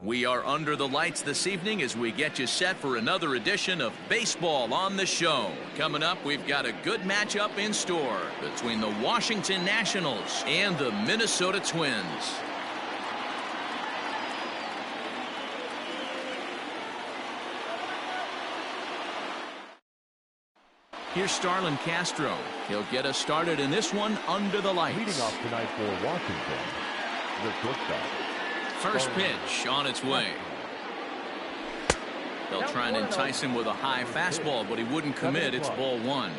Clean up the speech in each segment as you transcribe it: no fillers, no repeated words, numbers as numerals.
We are under the lights this evening as we get you set for another edition of Baseball on the Show. Coming up, we've got a good matchup in store between the Washington Nationals and the Minnesota Twins. Here's Starlin Castro. He'll get us started in this one under the lights. Leading off tonight for Washington, the shortstop. First pitch on its way. They'll try and entice him with a high fastball, but he wouldn't commit. It's ball one.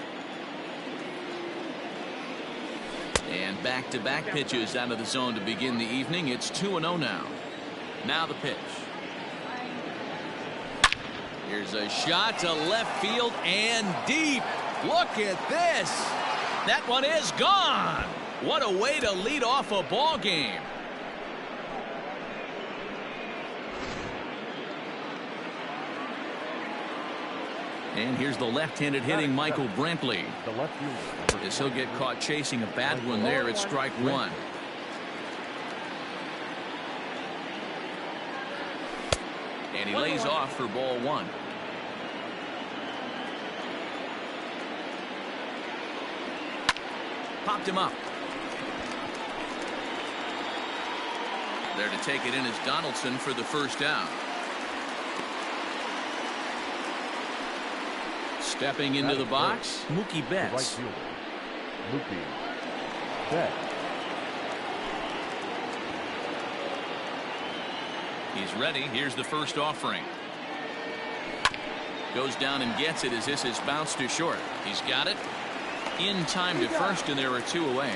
And back-to-back pitches out of the zone to begin the evening. It's 2-0 now. Now the pitch. Here's a shot to left field and deep. Look at this. That one is gone. What a way to lead off a ball game. And here's the left-handed hitting Michael Brantley. As he'll get caught chasing a bad one there, it's strike one. And he lays off for ball one. Popped him up. There to take it in is Donaldson for the first down. Stepping into the box, Mookie Betts. Mookie Betts. He's ready. Here's the first offering. Goes down and gets it as this is bounced to short. He's got it. In time to first, and there are two away.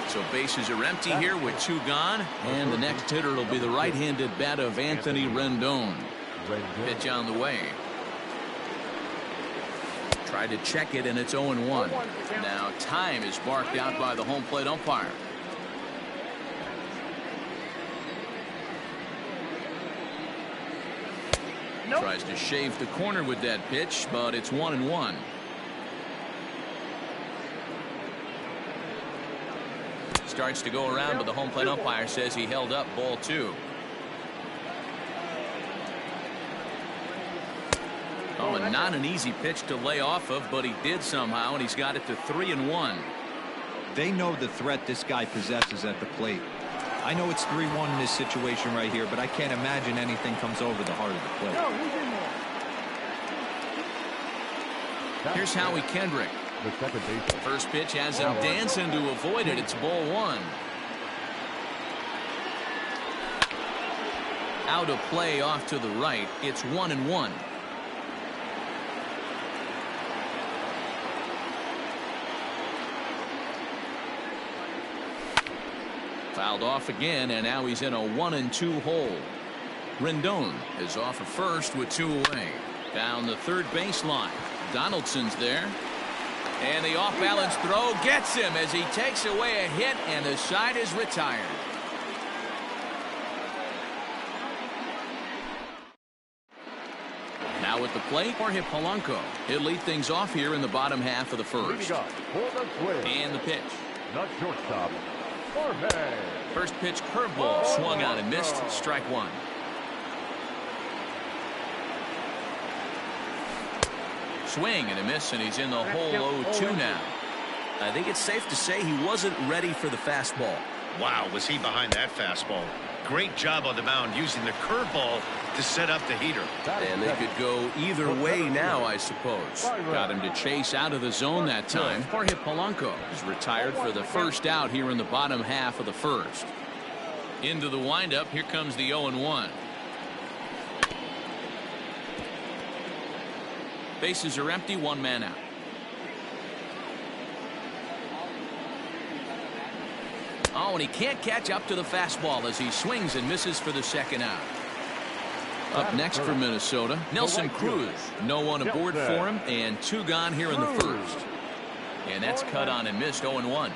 So bases are empty here with two gone. And the next hitter will be the right-handed bat of Anthony Rendon. Pitch on the way. Tried to check it, and it's 0-1. Now time is marked out by the home plate umpire. Tries to shave the corner with that pitch, but it's 1-1. Starts to go around, but the home plate umpire says he held up ball two. Oh, and not an easy pitch to lay off of, but he did somehow, and he's got it to 3-1. They know the threat this guy possesses at the plate. I know it's 3-1 in this situation right here, but I can't imagine anything comes over the heart of the plate. Here's Howie Kendrick. First pitch has him dancing to avoid it. It's ball one. Out of play off to the right. It's 1-1. Fouled off again, and now he's in a 1-2 hole. Rendon is off of first with two away. Down the third baseline. Donaldson's there. And the off-balance throw gets him as he takes away a hit, and the side is retired. Now at the plate, Jorge Polanco. He'll lead things off here in the bottom half of the first. And the pitch. The shortstop. First pitch curveball swung on and missed. Strike one. Swing and a miss, and he's in the hole 0-2 now. I think it's safe to say he wasn't ready for the fastball. Wow, was he behind that fastball. Great job on the mound using the curveball to set up the heater. And they could go either way now, I suppose. Got him to chase out of the zone that time. Jorge Polanco is retired for the first out here in the bottom half of the first. Into the windup, here comes the 0-1. Bases are empty, one man out. Oh, and he can't catch up to the fastball as he swings and misses for the second out. Up next for Minnesota, Nelson Cruz. No one aboard for him, and two gone here in the first. And that's cut on and missed. 0-1.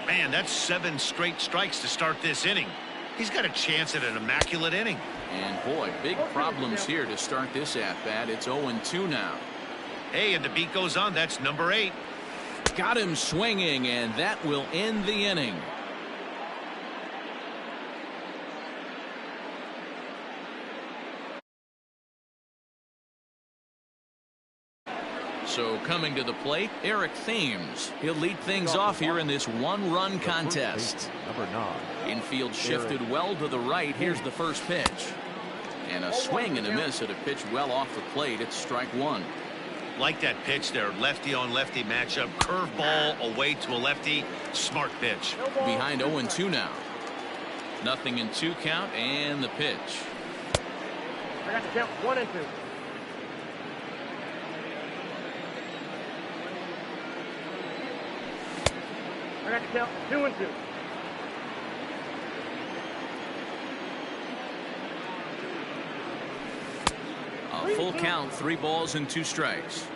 Man, that's 7 straight strikes to start this inning. He's got a chance at an immaculate inning. And boy, big problems here to start this at-bat. It's 0-2 now. Hey, and the beat goes on. That's number 8. Got him swinging, and that will end the inning. So coming to the plate, Eric Thames. He'll lead things off here in this one-run contest. Number 9. Infield shifted well to the right. Here's the first pitch. And a swing and a miss at a pitch well off the plate. It's strike one. Like that pitch there, lefty on lefty matchup, curveball away to a lefty, smart pitch. Behind 0-2 now. Nothing in 2 count, and the pitch. I got to count 1 and 2. I got to count 2 and 2. A full count, 3 balls and 2 strikes.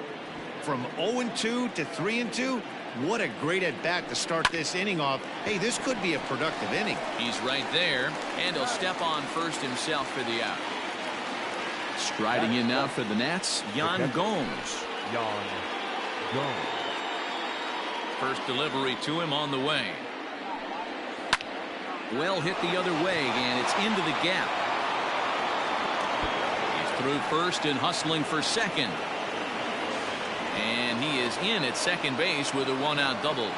From 0-2 to 3-2, what a great at bat to start this inning off. Hey, this could be a productive inning. He's right there, and he'll step on first himself for the out. Striding in now for the Nats, Yan Gomes. Yan Gomes. First delivery to him on the way. Well hit the other way, and it's into the gap. He's through first and hustling for second. And he is in at second base with a 1-out double.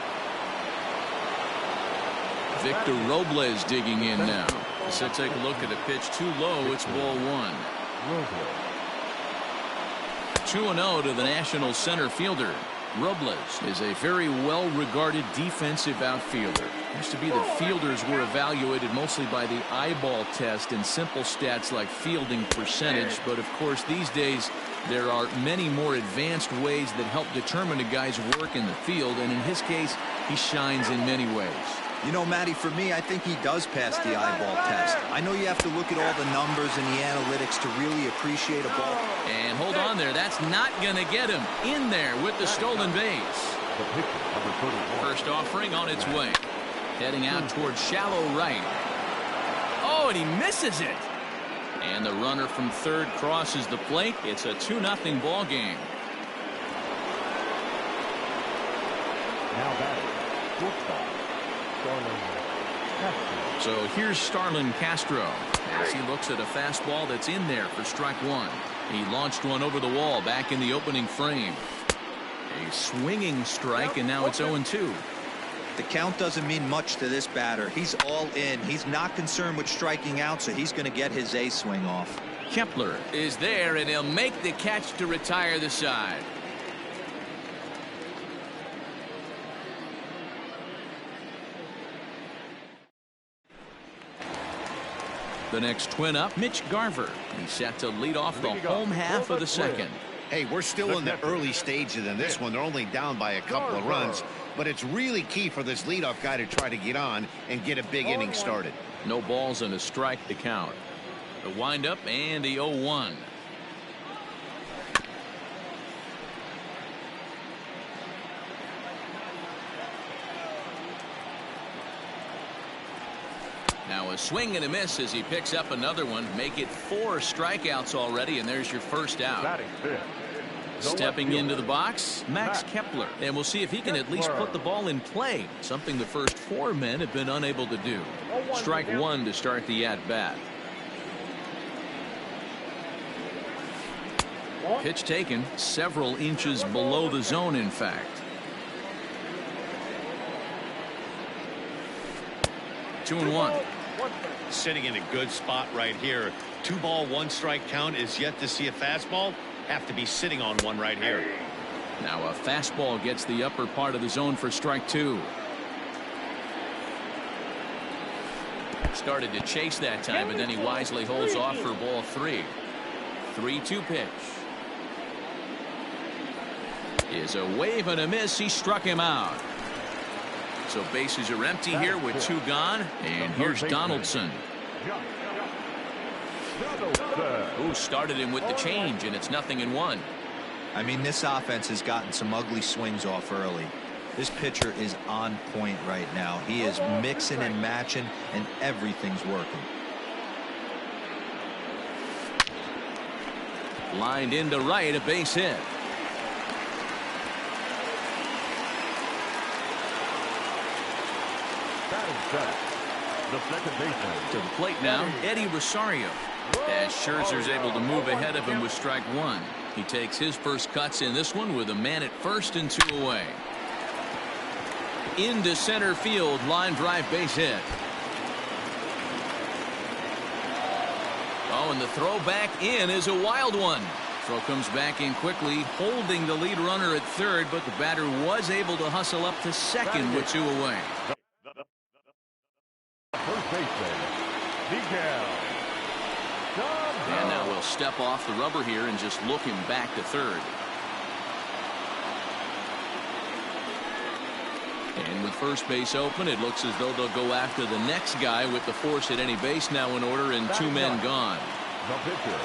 Victor Robles digging in now. So take a look at a pitch too low. It's ball 1. 2-0 to the National center fielder. Robles is a very well-regarded defensive outfielder. Used to be the fielders were evaluated mostly by the eyeball test and simple stats like fielding percentage. But of course these days there are many more advanced ways that help determine a guy's work in the field, and in his case he shines in many ways. You know, Matty, for me, I think he does pass the eyeball test. I know you have to look at all the numbers and the analytics to really appreciate a ball. And hold on there. That's not going to get him in there with the stolen base. First offering on its way. Heading out towards shallow right. Oh, and he misses it. And the runner from third crosses the plate. It's a 2-0 ball game. Now batting, shortstop. So here's Starlin Castro as he looks at a fastball that's in there for strike one. He launched one over the wall back in the opening frame. A swinging strike, and now it's 0-2. The count doesn't mean much to this batter. He's all in. He's not concerned with striking out, so he's going to get his A swing off. Kepler is there, and he'll make the catch to retire the side. The next twin up, Mitch Garver. He's set to lead off the home half of the second. Hey, we're still in the early stages in this one. They're only down by a couple of runs, but it's really key for this leadoff guy to try to get on and get a big inning started. No balls and a strike to count. The windup and the 0-1. Now a swing and a miss as he picks up another one. Make it 4 strikeouts already, and there's your first out. Stepping into the box, Max Kepler. And we'll see if he can at least put the ball in play, something the first 4 men have been unable to do. Strike one to start the at-bat. Pitch taken several inches below the zone, in fact. 2-1. Sitting in a good spot right here. 2-ball, 1-strike count is yet to see a fastball. Have to be sitting on one right here. Now a fastball gets the upper part of the zone for strike 2. Started to chase that time, but then he wisely holds off for ball 3. 3-2 pitch. Is a wave and a miss. He struck him out. So bases are empty here with 2 gone, and here's Donaldson. Who started him with the change, and it's 0-1. I mean, this offense has gotten some ugly swings off early. This pitcher is on point right now. He is mixing and matching, and everything's working. Lined into right, a base hit. The second baseman. To the plate now, Eddie Rosario. As Scherzer's able to move ahead of him with strike 1. He takes his first cuts in this one with a man at first and 2 away. Into center field, line drive, base hit. Oh, and the throw back in is a wild one. Throw comes back in quickly, holding the lead runner at third, but the batter was able to hustle up to second with 2 away. First baseman, Miguel. And now we'll step off the rubber here and just look him back to third. And with first base open, it looks as though they'll go after the next guy with the force at any base now in order and 2 men gone. The pitcher.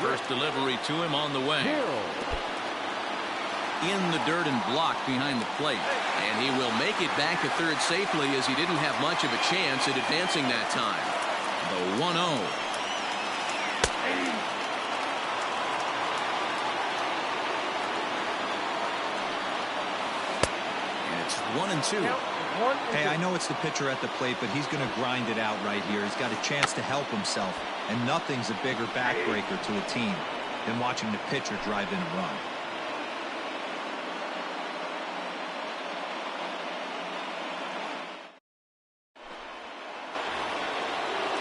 First delivery to him on the way. In the dirt and blocked behind the plate. And he will make it back to third safely as he didn't have much of a chance at advancing that time. The 1-0. And it's 1-2. Hey, I know it's the pitcher at the plate, but he's going to grind it out right here. He's got a chance to help himself, and nothing's a bigger backbreaker to a team than watching the pitcher drive in a run.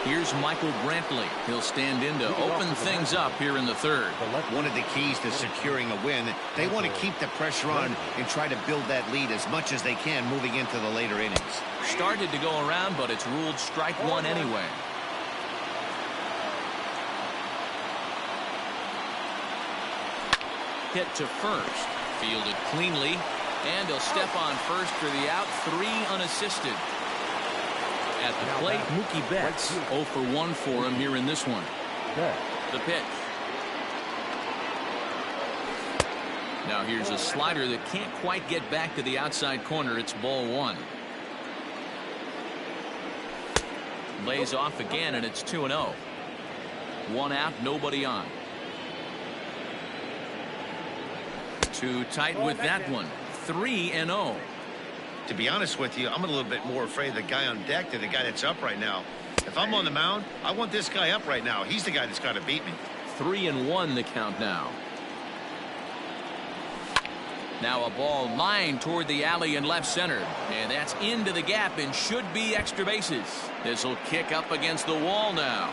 Here's Michael Brantley. He'll stand in to open things up here in the third. One of the keys to securing a win, they want to keep the pressure on and try to build that lead as much as they can moving into the later innings. Started to go around, but it's ruled strike one anyway. Hit to first. Fielded cleanly. And he'll step on first for the out. 3 unassisted. At the plate, Mookie Betts 0 for 1 for him here in this one. The pitch. Now here's a slider that can't quite get back to the outside corner. It's ball 1. Lays off again, and it's 2-0. 1 out, nobody on. Too tight with that one. 3-0. To be honest with you, I'm a little bit more afraid of the guy on deck than the guy that's up right now. If I'm on the mound, I want this guy up right now. He's the guy that's got to beat me. 3-1 the count now. Now a ball lined toward the alley in left center. And that's into the gap and should be extra bases. This will kick up against the wall now.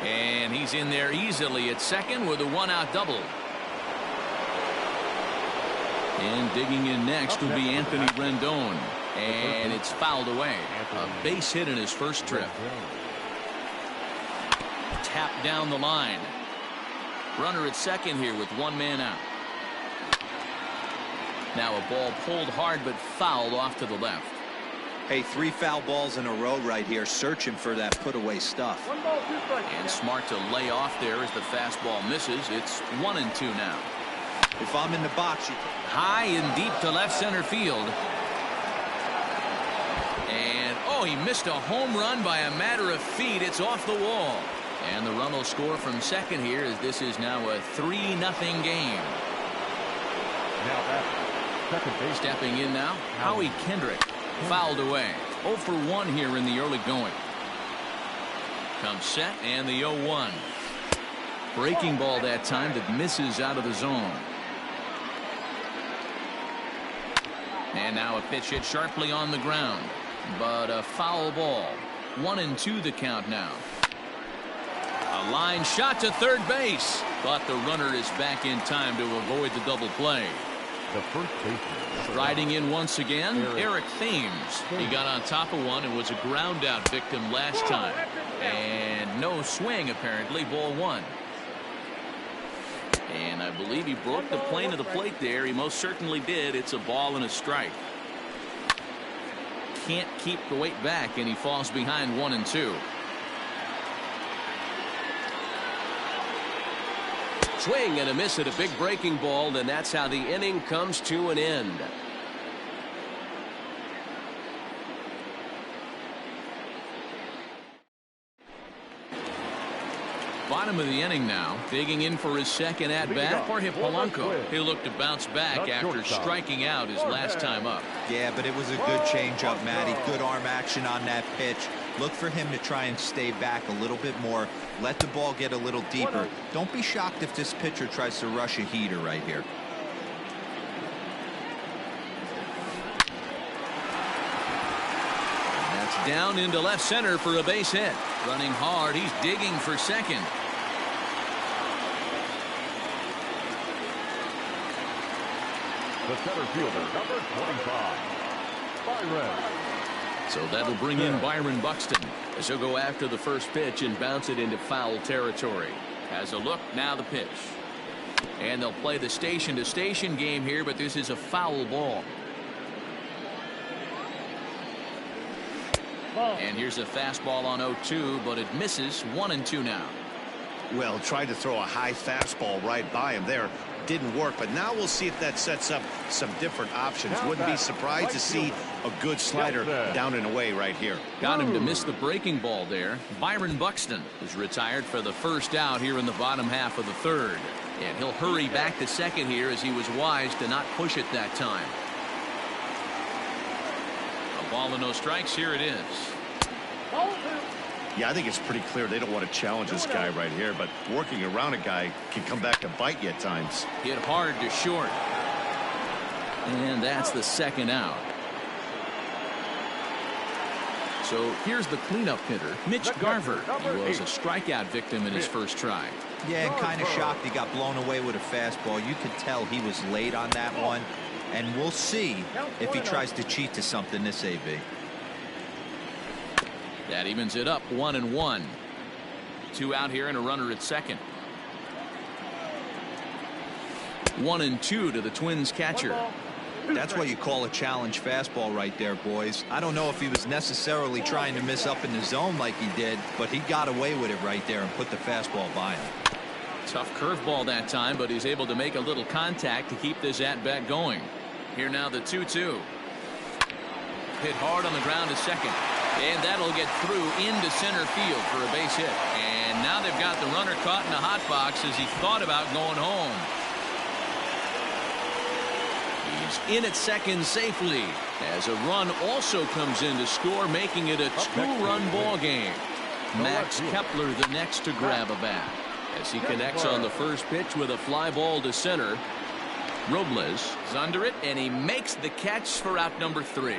And he's in there easily at second with a 1-out double. And digging in next will be Anthony Rendon. And it's fouled away. A base hit in his first trip. Tap down the line. Runner at second here with 1 man out. Now a ball pulled hard but fouled off to the left. Hey, 3 foul balls in a row right here, searching for that put away stuff. 1 ball, 2 strikes. And smart to lay off there as the fastball misses. It's 1-2 now. If I'm in the box, you high and deep to left center field. And oh, he missed a home run by a matter of feet. It's off the wall. And the run will score from second here as this is now a 3-0 game. Now back, second base. Stepping in now, Howie Kendrick. Fouled away. 0 for 1 here in the early going. Comes set and the 0-1. Breaking ball that time that misses out of the zone. And now a pitch hit sharply on the ground. But a foul ball. 1-2 the count now. A line shot to third base. But the runner is back in time to avoid the double play. The first baseman. Riding in once again, Eric Thames. He got on top of one and was a ground out victim last time. And no swing apparently, ball 1. And I believe he broke the plane of the plate there. He most certainly did. It's a ball and a strike. Can't keep the weight back, and he falls behind 1-2. Swing and a miss at a big breaking ball, and that's how the inning comes to an end. Bottom of the inning now. Digging in for his second at-bat, Jorge Polanco. He'll look to bounce back after striking out his last time up. Yeah, but it was a good changeup, Matty. Good arm action on that pitch. Look for him to try and stay back a little bit more. Let the ball get a little deeper. Don't be shocked if this pitcher tries to rush a heater right here. That's down into left center for a base hit. Running hard. He's digging for second. The center fielder, number 25, Byron. So that'll bring in Byron Buxton as he'll go after the first pitch and bounce it into foul territory. Has a look, now the pitch. And they'll play the station-to-station game here, but this is a foul ball. And here's a fastball on 0-2, but it misses. 1-2 now. Well, tried to throw a high fastball right by him there. Didn't work, but now we'll see if that sets up some different options. Wouldn't be surprised to see a good slider down and away right here. Got him to miss the breaking ball there. Byron Buxton is retired for the first out here in the bottom half of the third. And he'll hurry back to second here as he was wise to not push it that time. A ball and no strikes. Here it is. Yeah, I think it's pretty clear they don't want to challenge this guy right here, but working around a guy can come back to bite you at times. Hit hard to short. And that's the second out. So here's the cleanup hitter, Mitch Garver. He was a strikeout victim in his first try. Yeah, and kind of shocked he got blown away with a fastball. You could tell he was late on that one. And we'll see if he tries to cheat to something this AB. That evens it up 1-1. 2 out here and a runner at second. 1-2 to the Twins catcher. That's what you call a challenge fastball right there, boys. I don't know if he was necessarily trying to miss up in the zone like he did, but he got away with it right there and put the fastball by him. Tough curveball that time, but he's able to make a little contact to keep this at-bat going. Here now the 2-2. Hit hard on the ground to second. And that'll get through into center field for a base hit. And now they've got the runner caught in the hot box as he thought about going home. He's in at second safely as a run also comes in to score, making it a 2-run ball game. Max Kepler the next to grab a bat as he connects on the first pitch with a fly ball to center. Robles is under it, and he makes the catch for out number 3.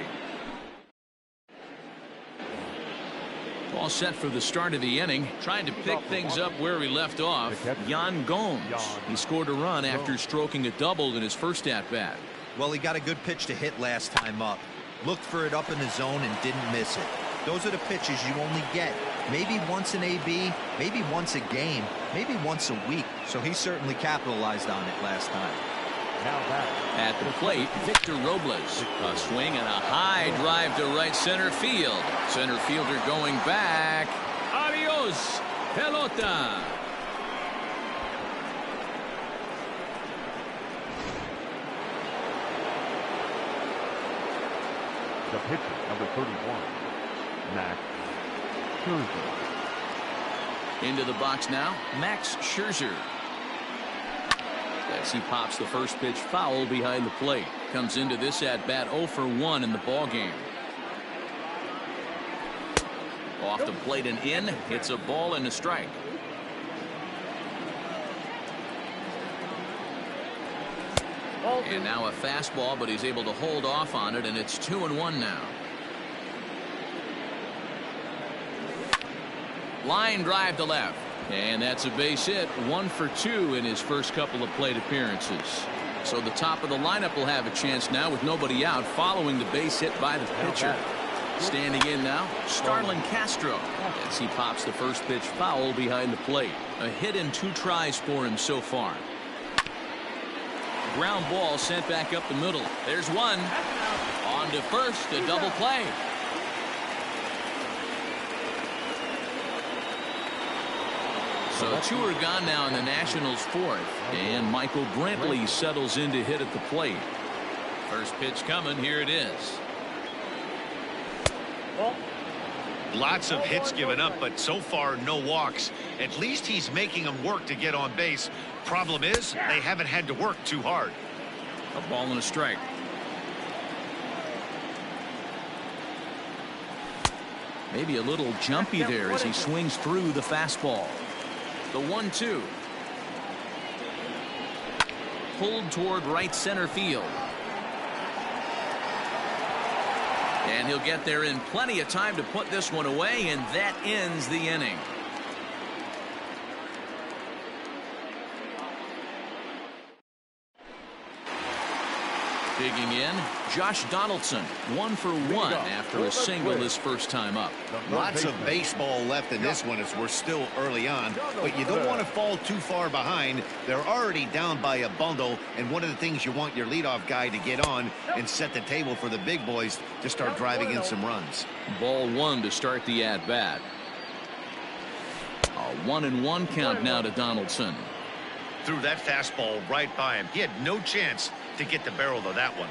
All set for the start of the inning. Trying to pick things up where he left off. Yan Gomes. He scored a run after stroking a double in his first at-bat. Well, he got a good pitch to hit last time up. Looked for it up in the zone and didn't miss it. Those are the pitches you only get maybe once in AB, maybe once a game, maybe once a week. So he certainly capitalized on it last time. At the plate, Victor Robles. A swing and a high drive to right center field. Center fielder going back. Adios, pelota. The pitcher, number 31, Max Scherzer. Into the box now, Max Scherzer. As he pops the first pitch foul behind the plate. Comes into this at bat 0 for 1 in the ball game. Off the plate and in. Hits a ball and a strike. And now a fastball, but he's able to hold off on it, and it's 2-1 now. Line drive to left. And that's a base hit. 1 for 2 in his first couple of plate appearances. So the top of the lineup will have a chance now with nobody out following the base hit by the pitcher. Standing in now, Starlin Castro. As he pops the first pitch foul behind the plate. A hit in 2 tries for him so far. Ground ball sent back up the middle. There's one. On to first, a double play. So 2 are gone now in the Nationals' 4th. And Michael Brantley settles in to hit at the plate. First pitch coming. Here it is. Lots of hits given up, but so far no walks. At least he's making them work to get on base. Problem is, they haven't had to work too hard. A ball and a strike. Maybe a little jumpy there as he swings through the fastball. The 1-2. Pulled toward right center field. And he'll get there in plenty of time to put this one away, and that ends the inning. Digging in, Josh Donaldson, 1 for 1 after a single his first time up. Lots of baseball left in this one as we're still early on, but you don't want to fall too far behind. They're already down by a bundle, and one of the things you want your leadoff guy to get on and set the table for the big boys to start driving in some runs. Ball 1 to start the at-bat. A 1-1 count now to Donaldson. Threw that fastball right by him. He had no chance to get the barrel of that one.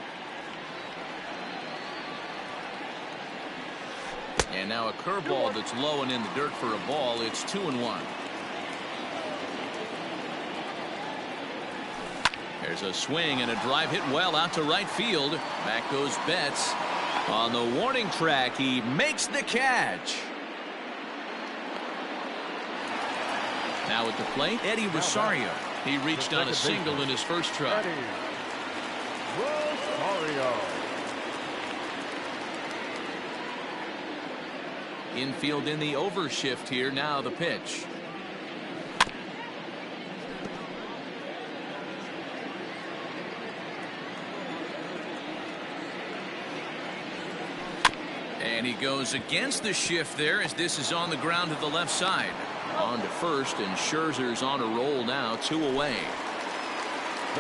And now a curveball that's low and in the dirt for a ball. It's 2-1. There's a swing and a drive hit well out to right field. Back goes Betts. On the warning track, he makes the catch. Now at the plate, Eddie Rosario. He reached on a single in his first try. Rosario. Infield in the overshift here. Now the pitch. And he goes against the shift there as this is on the ground to the left side. On to first, and Scherzer's on a roll now, 2 away.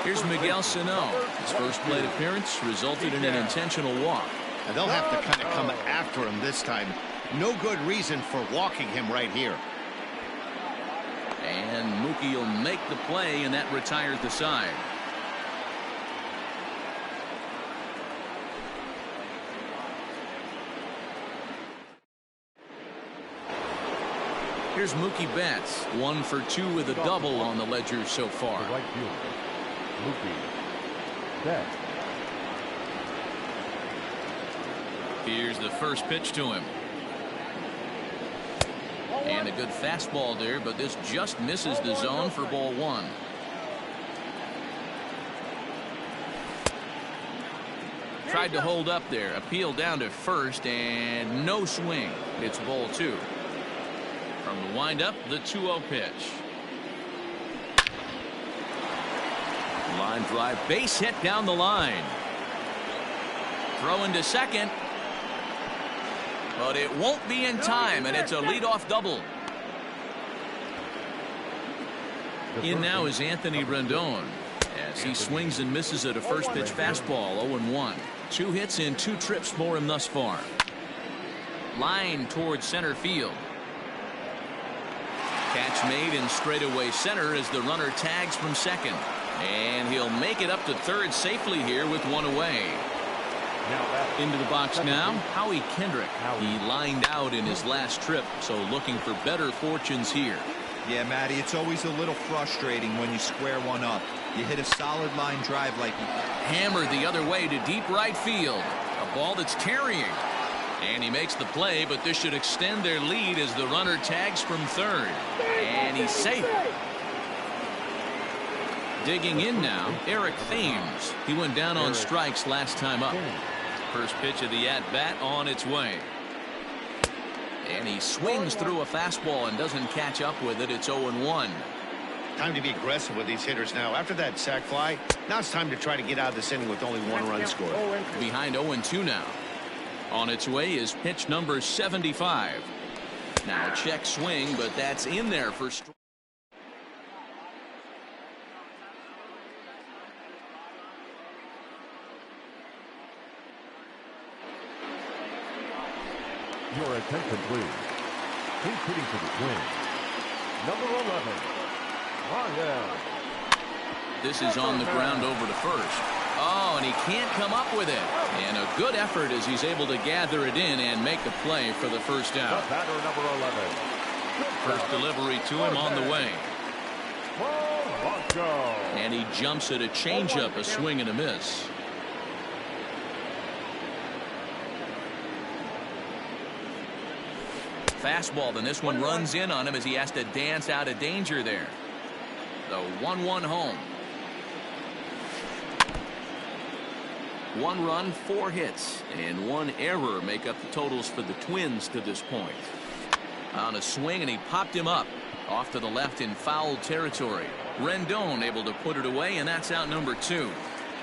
Here's Miguel Sano. His first plate appearance resulted in an intentional walk. And they'll have to kind of come after him this time. No good reason for walking him right here. And Mookie will make the play, and that retires the side. Here's Mookie Betts, 1 for 2 with a double on the ledger so far. The right fielder, Mookie Betts. Here's the first pitch to him. And a good fastball there, but this just misses the zone for ball 1. Tried to hold up there, appeal down to first, and no swing. It's ball 2. From the windup, the 2-0 pitch. Line drive, base hit down the line. Throw into second. But it won't be in time, and it's a leadoff double. In now is Anthony Rendon as he swings and misses at a first pitch fastball. 0-1. 2 hits and 2 trips for him thus far. Line towards center field. Catch made in straightaway center as the runner tags from second. And he'll make it up to third safely here with 1 away. Into the box now, Howie Kendrick. He lined out in his last trip, so looking for better fortunes here. Yeah, Matty, it's always a little frustrating when you square one up. You hit a solid line drive like hammered the other way to deep right field. A ball that's carrying. And he makes the play, but this should extend their lead as the runner tags from third. And he's safe. Digging in now, Eric Thames. He went down on strikes last time up. First pitch of the at-bat on its way. And he swings through a fastball and doesn't catch up with it. It's 0-1. Time to be aggressive with these hitters now. After that sac fly, now it's time to try to get out of this inning with only 1 run scored. Behind 0-2 now. On its way is pitch number 75. Now check swing, but that's in there for strike. Your attention, please. He's hitting for the win. Number 11, Rondell. This is on the ground over to first. Oh, and he can't come up with it. And a good effort as he's able to gather it in and make the play for the first out. The batter, number 11. First delivery to him on the way. Bronco. And he jumps at a changeup, a swing and a miss. Fastball, then this one runs in on him as he has to dance out of danger there. The 1-1 home. 1 run, 4 hits, and 1 error make up the totals for the Twins to this point. On a swing, and he popped him up off to the left in foul territory. Rendon able to put it away, and that's out number 2.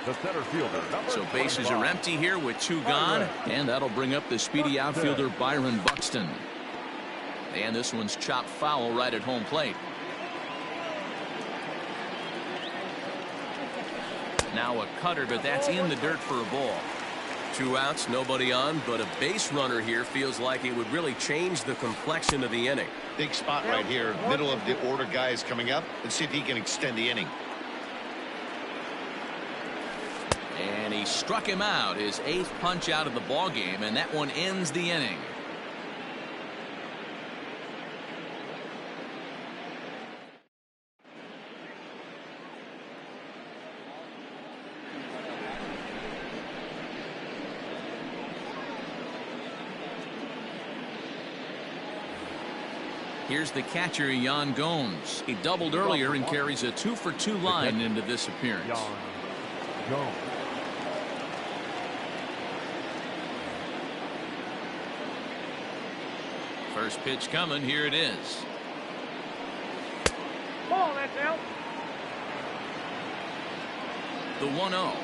The center fielder, So bases are empty here with 2 gone, and that'll bring up the speedy outfielder Byron Buxton. And this one's chopped foul right at home plate. Now a cutter, but that's in the dirt for a ball. 2 outs, nobody on, but a base runner here feels like it would really change the complexion of the inning. Big spot right here. Middle of the order guy is coming up. Let's see if he can extend the inning. And he struck him out, his 8th punch out of the ball game, and that one ends the inning. Here's the catcher, Yan Gomes. He doubled earlier and carries a 2-for-2 line into this appearance. Gomes. First pitch coming. Here it is. Ball, that's out. The 1-0.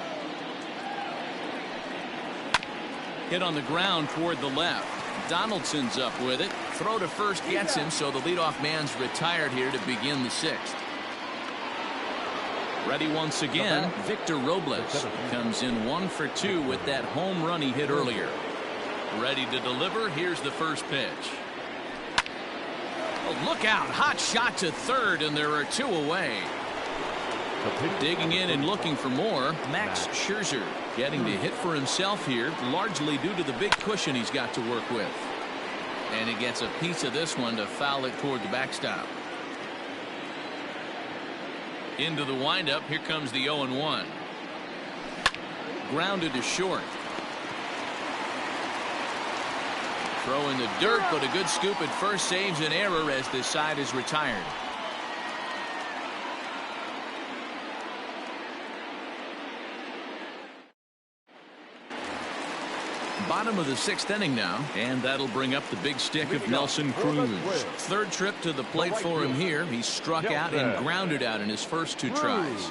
Hit on the ground toward the left. Donaldson's up with it. Throw to first gets him, so the leadoff man's retired here to begin the 6th. Ready once again, Victor Robles comes in 1 for 2 with that home run he hit earlier. Ready to deliver. Here's the first pitch. Oh, look out. Hot shot to third, and there are 2 away. Digging in and looking for more, Max Scherzer getting to hit for himself here, largely due to the big cushion he's got to work with. And he gets a piece of this one to foul it toward the backstop. Into the windup. Here comes the 0-1. Grounded to short. Throw in the dirt, but a good scoop at first saves an error as this side is retired. Bottom of the 6th inning now, and that'll bring up the big stick of Nelson Cruz. 3rd trip to the plate for him here. He struck out and grounded out in his first 2 tries.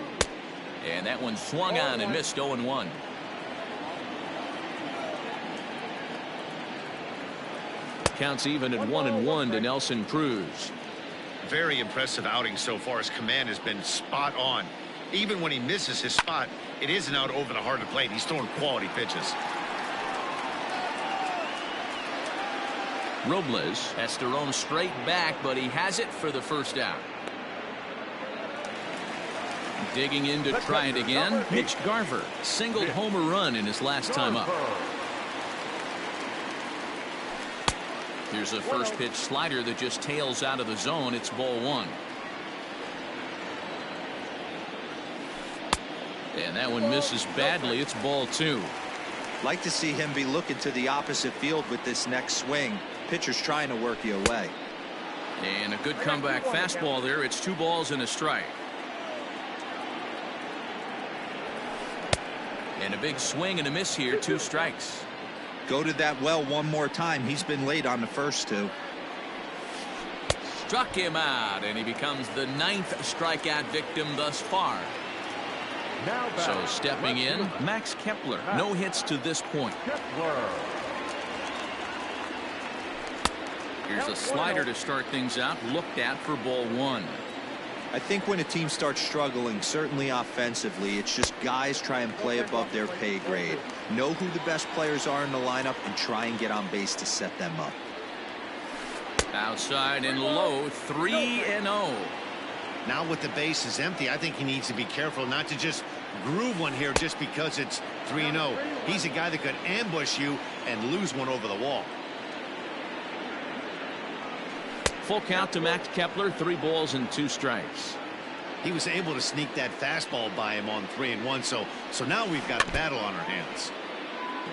And that one swung on and missed. 0-1. Counts even at 1-1 to Nelson Cruz. Very impressive outing so far. His command has been spot on. Even when he misses his spot, it isn't out over the heart of the plate. He's throwing quality pitches. Robles has to roam straight back, but he has it for the first out. Digging in to try it again, Mitch Garver singled home a run in his last time up. Here's a first pitch slider that just tails out of the zone. It's ball 1. And that one misses badly. It's ball 2. Like to see him be looking to the opposite field with this next swing. Pitcher's trying to work you away. And a good comeback fastball there. It's 2 balls and a strike. And a big swing and a miss here. 2 strikes. Go to that well one more time. He's been late on the first 2. Struck him out, and he becomes the 9th strikeout victim thus far. So stepping in, Max Kepler. No hits to this point. Here's a slider to start things out. Looked at for ball 1. I think when a team starts struggling, certainly offensively, it's just guys try and play above their pay grade. Know who the best players are in the lineup and try and get on base to set them up. Outside and low, 3-0. Now with the bases empty, I think he needs to be careful not to just groove one here just because it's 3-0. He's a guy that could ambush you and lose one over the wall. Full count to Max Kepler. 3 balls and 2 strikes. He was able to sneak that fastball by him on 3-1. So now we've got a battle on our hands.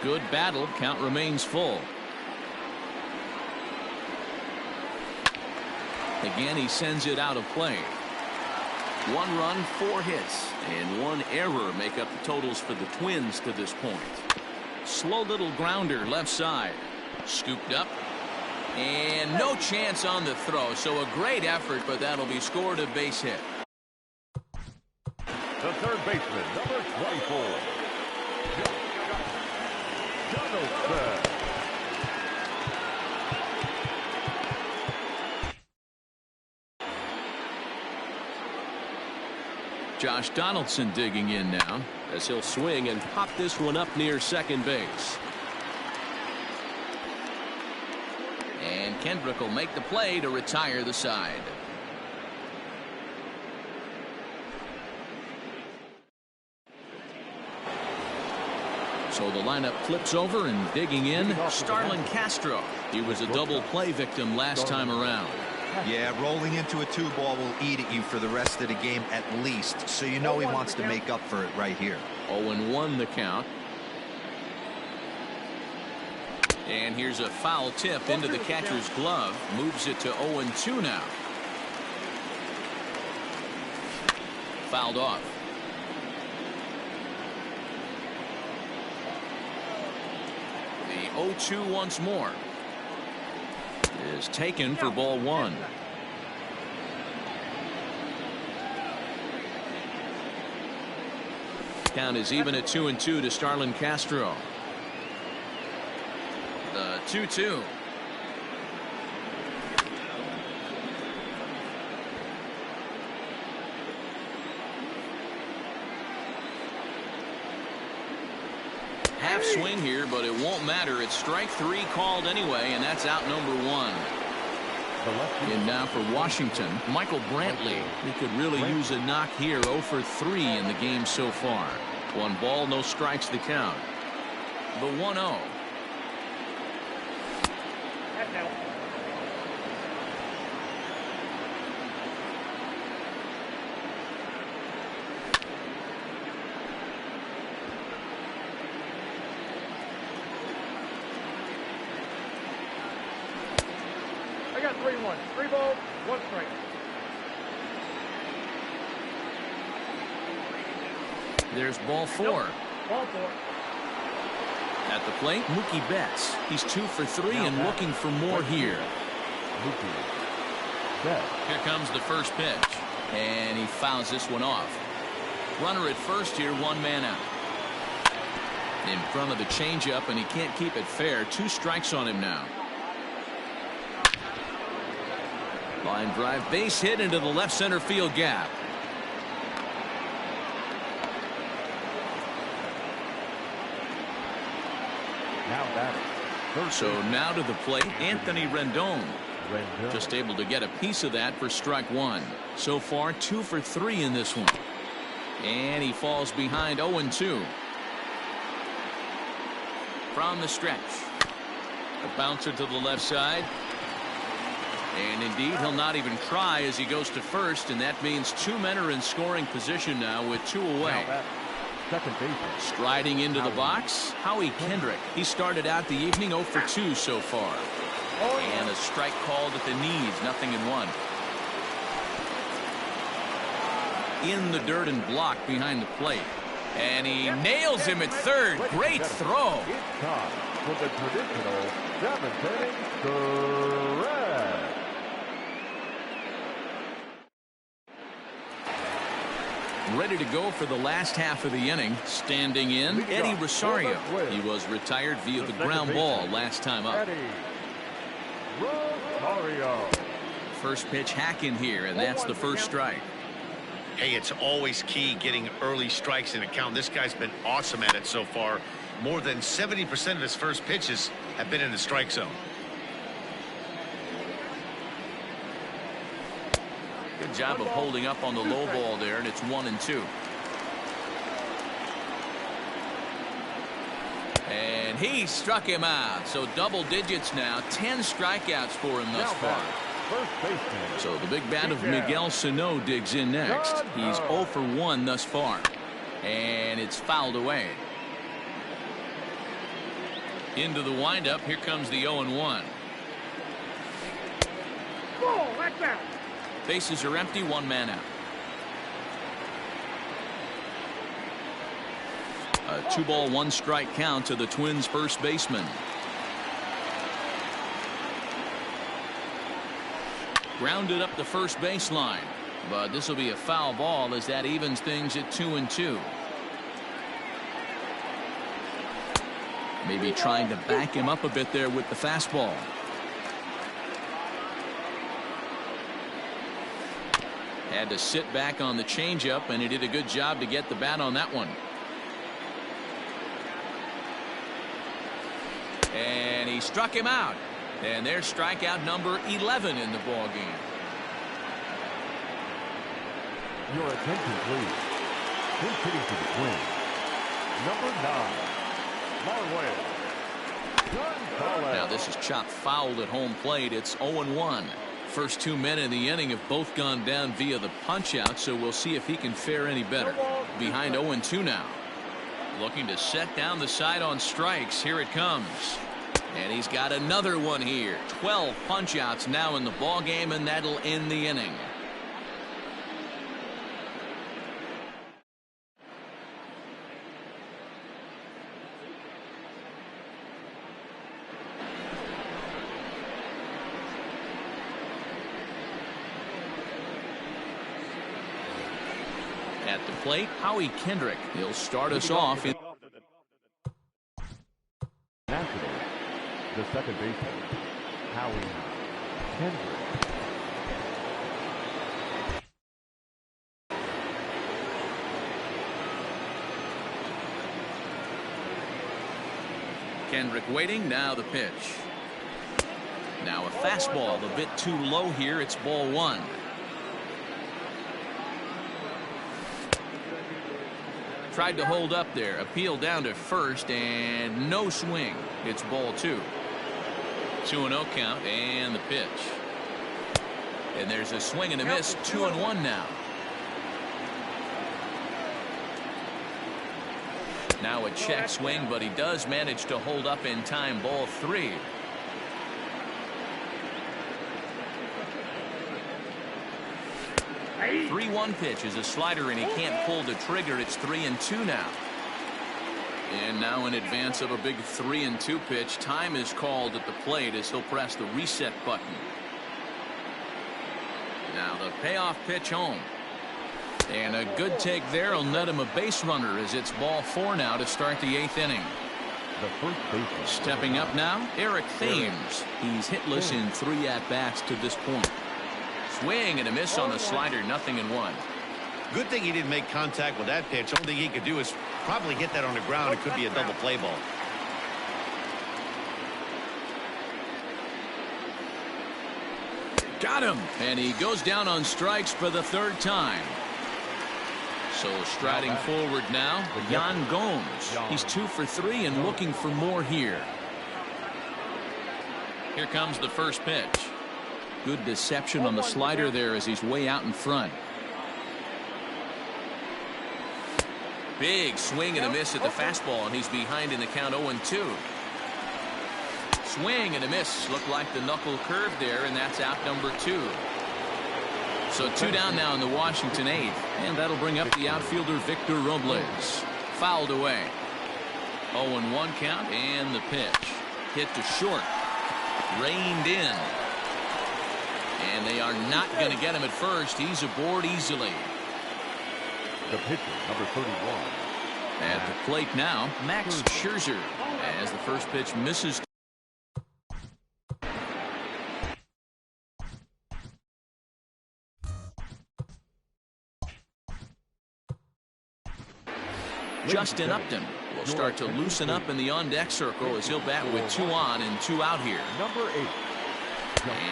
Good battle. Count remains full. Again, he sends it out of play. 1 run, 4 hits, and 1 error make up the totals for the Twins to this point. Slow little grounder left side. Scooped up. And no chance on the throw. So a great effort, but that'll be scored a base hit. The third baseman, number 24. Donaldson. Josh Donaldson digging in now as he'll swing and pop this one up near second base. And Kendrick will make the play to retire the side. So the lineup flips over, and digging in, Starlin Castro. He was a double play victim last time around. Yeah, rolling into a 2-ball will eat at you for the rest of the game at least, so you know he wants to make up for it right here. 0-1 the count. And here's a foul tip into the catcher's glove. Moves it to 0-2 now. Fouled off. The 0-2 once more is taken for ball 1. Count is even at 2-2 to Starlin Castro. The 2-2. Half swing here, but it won't matter. It's strike 3 called anyway, and that's out number 1. And now for Washington, Michael Brantley. He could really use a knock here. 0 for 3 in the game so far. 1 ball, no strikes the count. The 1-0. I got 3-1. 3 balls, 1 strike. There's ball 4. Ball 4. At the plate, Mookie Betts. He's 2 for 3 and looking for more here. Here comes the first pitch. And he fouls this one off. Runner at first here, 1 man out. In front of the changeup, and he can't keep it fair. 2 strikes on him now. Line drive, base hit into the left center field gap. So now to the plate, Anthony Rendon. Just able to get a piece of that for strike 1. So far 2 for 3 in this one. And he falls behind 0-2. From the stretch. A bouncer to the left side. And indeed, he'll not even try as he goes to first, and that means 2 men are in scoring position now with 2 away. Second baseman. Striding into the box, Howie Kendrick. He started out the evening 0 for 2 so far. And a strike called at the knees, 0-1. In the dirt and blocked behind the plate. And he nails him at third. Great throw. It's time for the traditional 7th inning stretch. Ready to go for the last half of the inning. Standing in, Eddie Rosario. He was retired via the ground ball last time up. Eddie Rosario. First pitch hack in here, and that's the first strike. Hey, it's always key getting early strikes in a count. This guy's been awesome at it so far. More than 70% of his first pitches have been in the strike zone. Good job of holding up on the low ball there, and it's 1-2. And he struck him out. So double digits now. 10 strikeouts for him thus far. First baseman. So the big bat of Miguel Sano digs in next. He's 0 for 1 thus far. And it's fouled away. Into the windup. Here comes the 0-1. Ball, that's out. Bases are empty, one man out. A 2-ball, 1-strike count to the Twins' first baseman. Grounded up the first baseline, but this will be a foul ball as that evens things at 2-2. Maybe trying to back him up a bit there with the fastball. Had to sit back on the changeup, and he did a good job to get the bat on that one. And he struck him out. And there's strikeout number 11 in the ball game. Your attention, please. Pinch hitting for the Twins. Number 9, Marway. Now this is chopped foul at home plate. It's 0-1. First 2 men in the inning have both gone down via the punch out, so we'll see if he can fare any better. Behind 0-2 now. Looking to set down the side on strikes. Here it comes. And he's got another one here. 12 punch outs now in the ball game, and that'll end the inning. At the plate, Howie Kendrick. He'll start us off. National, the second baseman, Howie Kendrick. Kendrick waiting. Now the pitch. Now a fastball a bit too low here. It's ball 1. Tried to hold up there. Appeal down to first and no swing. It's ball 2. 2-0 count and the pitch. And there's a swing and a miss. 2-1 now. Now a check swing, but he does manage to hold up in time. Ball 3. A 3-1 pitch is a slider, and he can't pull the trigger. It's 3-2 now. And now in advance of a big 3-2 pitch, time is called at the plate as he'll press the reset button. Now the payoff pitch home. And a good take there will net him a base runner as it's ball 4 now to start the 8th inning. The first baseman. Stepping up now, Eric Thames. He's hitless in 3 at-bats to this point. Swing and a miss on the slider, 0-1. Good thing he didn't make contact with that pitch. Only thing he could do is probably hit that on the ground. It could be a double play ball. Got him. And he goes down on strikes for the 3rd time. So striding forward now, Yan Gomes. He's 2 for 3 and looking for more here. Here comes the first pitch. Good deception on the slider there as he's way out in front. Big swing and a miss at the fastball, and he's behind in the count 0-2. Swing and a miss. Looked like the knuckle curve there, and that's out number 2. So 2 down now in the Washington 8th, and that'll bring up the outfielder Victor Robles. Fouled away. 0-1 count, and the pitch. Hit to short. Reined in. And they are not going to get him at first. He's aboard easily. The pitcher, number 31. At the plate now, Max Scherzer. As the first pitch misses. Justin Upton will start to loosen up in the on-deck circle as he'll bat with 2 on and 2 out here. Number 8.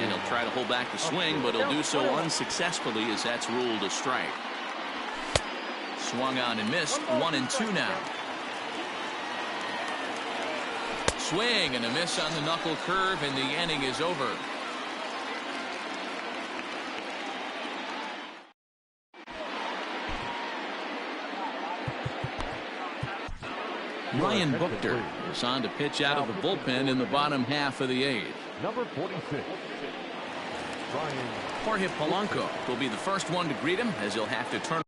And he'll try to hold back the swing, but he'll do so unsuccessfully as that's ruled a strike. Swung on and missed. 1-2 now. Swing and a miss on the knuckle curve, and the inning is over. Ryan Buchter is on to pitch out of the bullpen in the bottom half of the 8th. Number 46. trying. Jorge Polanco will be the first one to greet him as he'll have to turn.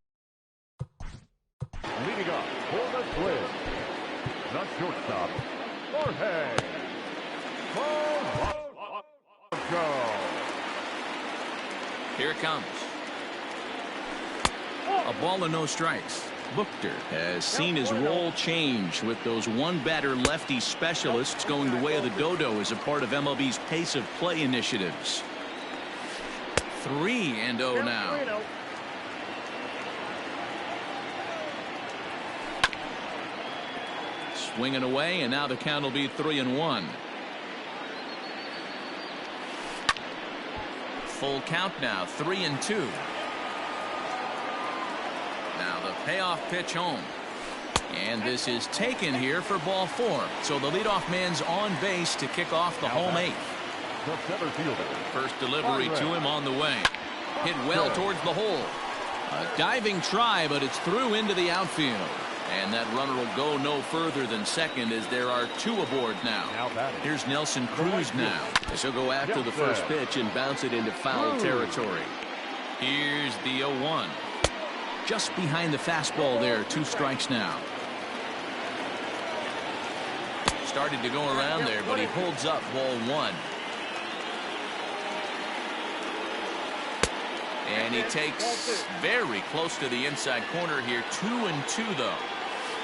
Leading up for the Twins, the shortstop, Jorge Polanco. Here it comes. A ball and no strikes. Buchter has seen his role change with those one-batter lefty specialists going the way of the dodo as a part of MLB's pace of play initiatives. 3-0 now. Swinging away, and now the count will be 3-1. Full count now, 3-2. Now the payoff pitch home. And this is taken here for ball 4. So the leadoff man's on base to kick off the home 8th. The center fielder. First delivery to him on the way. Hit well towards the hole. A diving try, but it's through into the outfield. And that runner will go no further than second as there are 2 aboard now. Here's Nelson Cruz now as he'll go after the first pitch and bounce it into foul territory. Here's the 0-1. Just behind the fastball there. 2 strikes now. Started to go around there, but he holds up ball 1. And he takes very close to the inside corner here. 2-2 though.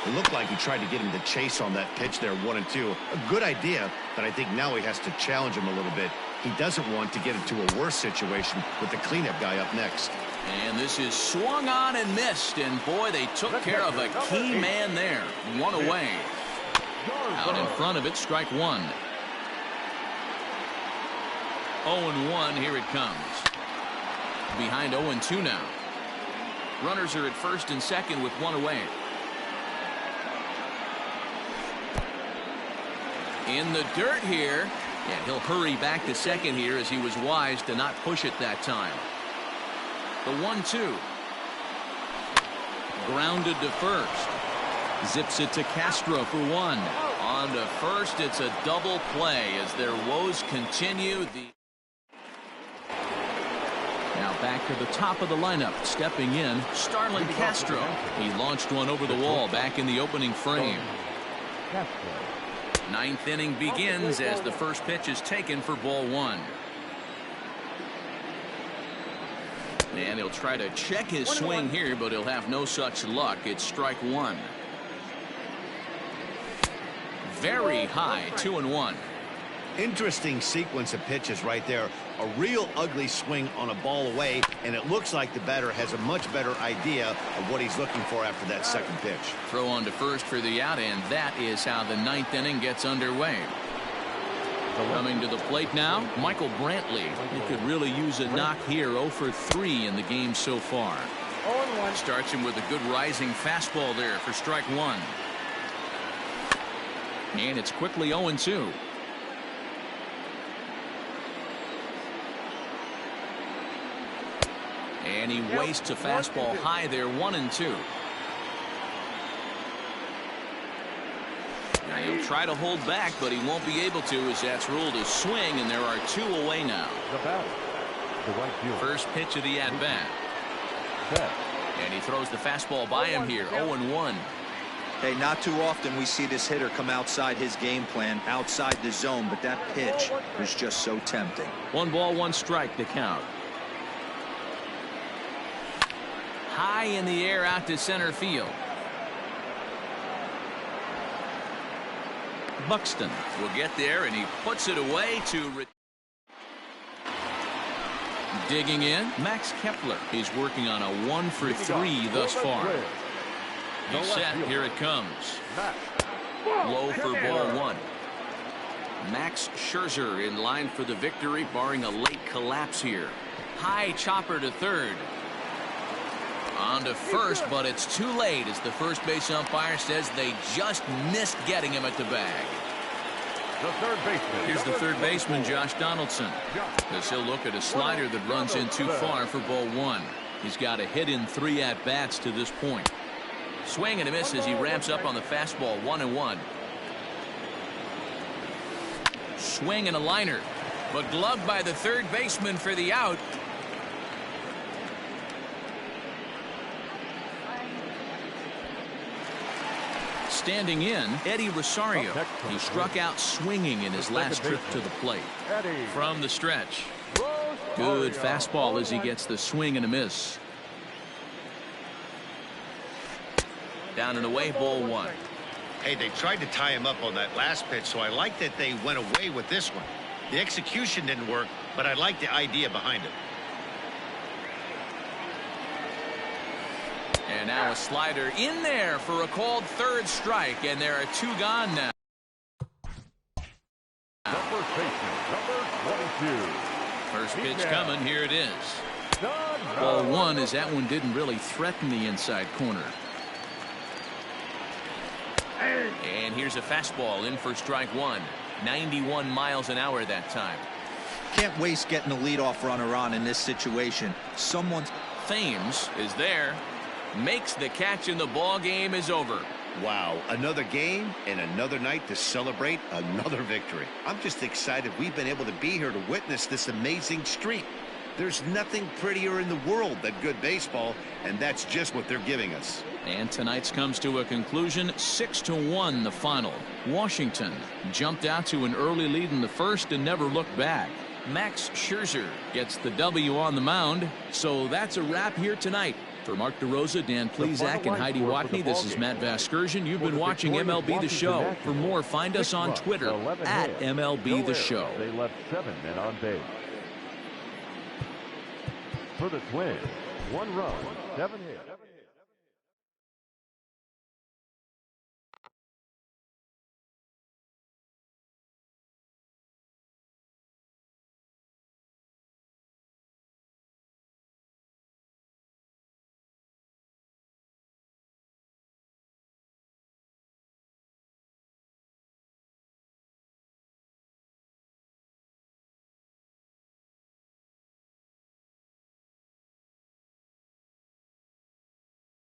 It looked like he tried to get him to chase on that pitch there, 1-2. A good idea, but I think now he has to challenge him a little bit. He doesn't want to get into a worse situation with the cleanup guy up next. And this is swung on and missed, and boy, they took care of a key man there. 1 away. Out in front of it, strike 1. 0-1, here it comes. Behind 0-2 now. Runners are at first and second with 1 away. In the dirt here. Yeah, he'll hurry back to second here as he was wise to not push it that time. The 1-2. Grounded to first. Zips it to Castro for 1. On to first, it's a double play as their woes continue. Now back to the top of the lineup. Stepping in, Starlin Castro. He launched one over the wall back in the opening frame. 9th inning begins as the first pitch is taken for ball 1. And he'll try to check his swing here, but he'll have no such luck. It's strike 1. Very high, 2-1. Interesting sequence of pitches right there. A real ugly swing on a ball away, and it looks like the batter has a much better idea of what he's looking for after that second pitch. Throw on to first for the out, and that is how the 9th inning gets underway. Coming to the plate now, Michael Brantley. He could really use a knock here. 0 for 3 in the game so far. Starts him with a good rising fastball there for strike 1. And it's quickly 0-2. And he wastes a fastball high there, 1-2. Now he'll try to hold back, but he won't be able to as that's ruled a swing, and there are 2 away now. First pitch of the at-bat. And he throws the fastball by him here, 0-1. Hey, not too often we see this hitter come outside his game plan, outside the zone, but that pitch was just so tempting. 1 ball, 1 strike to count. High in the air out to center field. Buxton will get there, and he puts it away to digging in. Max Kepler. He's working on a 1 for 3 thus far. He's set. Here it comes. Low for ball 1. Max Scherzer in line for the victory, barring a late collapse here. High chopper to third. On to first, but it's too late as the first base umpire says they just missed getting him at the bag. The third baseman. Here's the third baseman, Josh Donaldson. As he'll look at a slider that runs in too far for ball 1. He's got a hit in 3 at-bats to this point. Swing and a miss as he ramps up on the fastball, 1-1. Swing and a liner. but gloved by the third baseman for the out. Standing in, Eddie Rosario. He struck out swinging in his last trip to the plate. From the stretch. Good fastball as he gets the swing and a miss. Down and away, ball one. Hey, they tried to tie him up on that last pitch, so I like that they went away with this one. The execution didn't work, but I like the idea behind it. And now a slider in there for a called third strike, and there are two gone now. Number baseman, number 22. First pitch coming, here it is. Ball one, as that one didn't really threaten the inside corner. And here's a fastball in for strike one. 91 miles an hour that time. Can't waste getting the leadoff runner on in this situation. Someone's Thames is there. Makes the catch, and the ball game is over. Wow, another game and another night to celebrate another victory. I'm just excited we've been able to be here to witness this amazing streak. There's nothing prettier in the world than good baseball, and that's just what they're giving us. And tonight's comes to a conclusion, 6-1 the final. Washington jumped out to an early lead in the first and never looked back. Max Scherzer gets the W on the mound. So that's a wrap here tonight. For Mark DeRosa, Dan Plesac, and Heidi Watney, this is Matt Vasgersian. You've been watching MLB The Show. For more, find us on Twitter at MLB The Show. They left 7 men on base. For the Twins, 1 run, 7 hits.